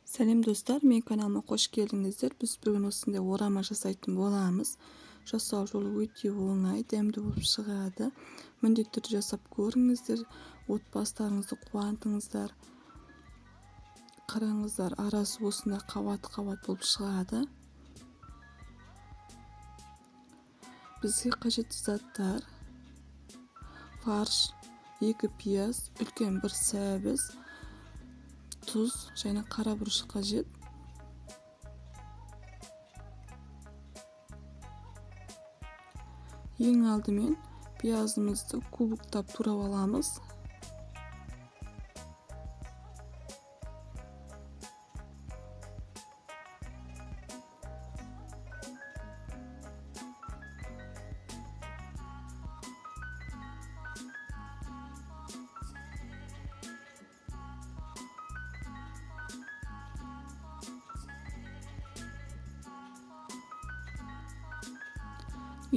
Сәлем достар, мен каналыма қош келдіңіздер. Біз бүгін осындай орама жасайтын боламыз. Жасау жолы өте оңай, дәмді болып шығады. Міндетті түрде жасап көріңіздер. Отбасыларыңызды қуантыңыздар. Қараңыздар, арасы осындай қабат-қабат болып шығады. Бізге қажетті заттар: фарш, 2 пияз, үлкен 1 сәбіз, тұз және қара бұрыш қажет. Ең алдымен пиязымызды кубиктап турап аламыз.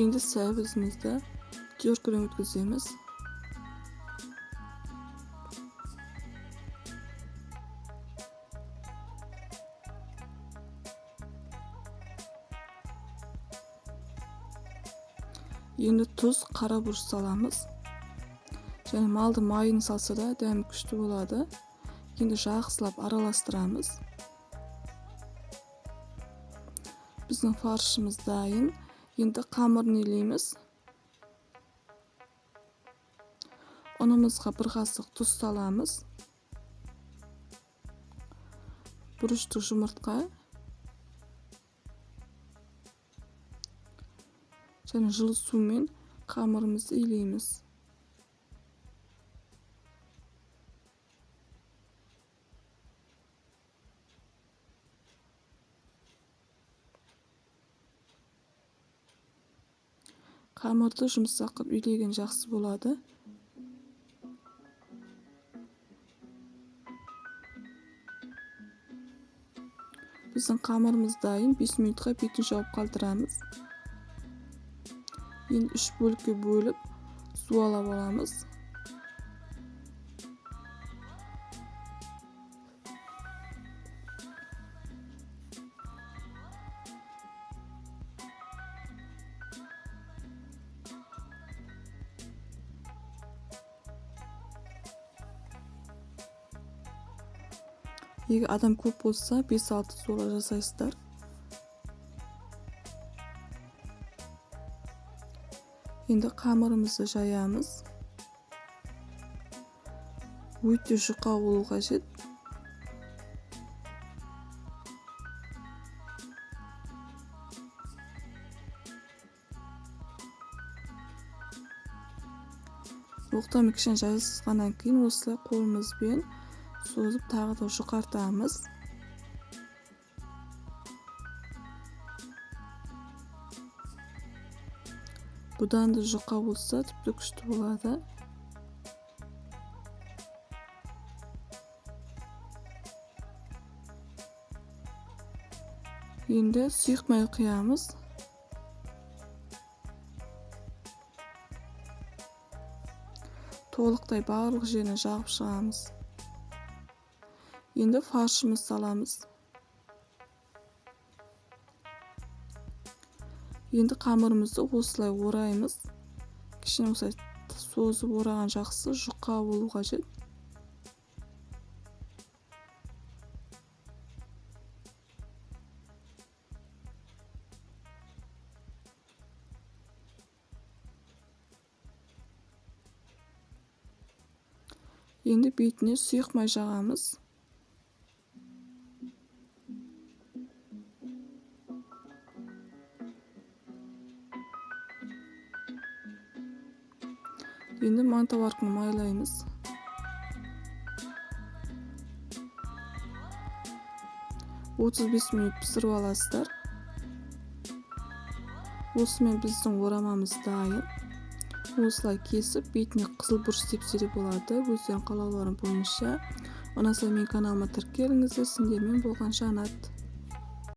Енді сәбізімізді теркіден өткіземіз. Енді тұз, қара бұрыш саламыз. Және малды майын салса да дәмі күшті болады. Енді жақсылап араластырамыз. Біздің фаршымыз дайын. Енді қамырын илейміз. Ұнымызға 1 қасық тұз саламыз. Бұрышты жұмыртқа және жылы сумен қамырымызды илейміз. Қамырды жұмсақ қылып үйлеген жақсы болады. Біздің қамырымыз дайын. 5 минутқа бетін жауып қалдырамыз. Енді 3 бөлікке бөліп суалап аламыз. Егер адам көп болса 5-6 суала жасайсыздар. Енді қамырымызды жаямыз. Өте жұқа болу қажет. Оқтан кішкене жайсызғаннан кейін осылай қолымызбен созып тағы да жұқартамыз. Бұдан да жұқа болса тіпті күшті болады. Енді сұйық май құямыз. Толықтай барлық жеріне жағып шығамыз. Енді фаршымыз саламыз. Енді қамырымызды осылай ораймыз. Кішкене осылай созып ораған жақсы, жұқа болу қажет. Енді бетіне сұйық май жағамыз. Енді мантау арқылы майлаймыз. Отыз 5 минут пісіріп аласыздар. Осымен біздің орамамыз дайын. Осылай кесіп, бетіне қызыл бұрыш сепсе де болады. Өздерің қалауларың бойынша. Ұнаса мен каналыма тіркеліңіздер. Сендермен болған Жанат.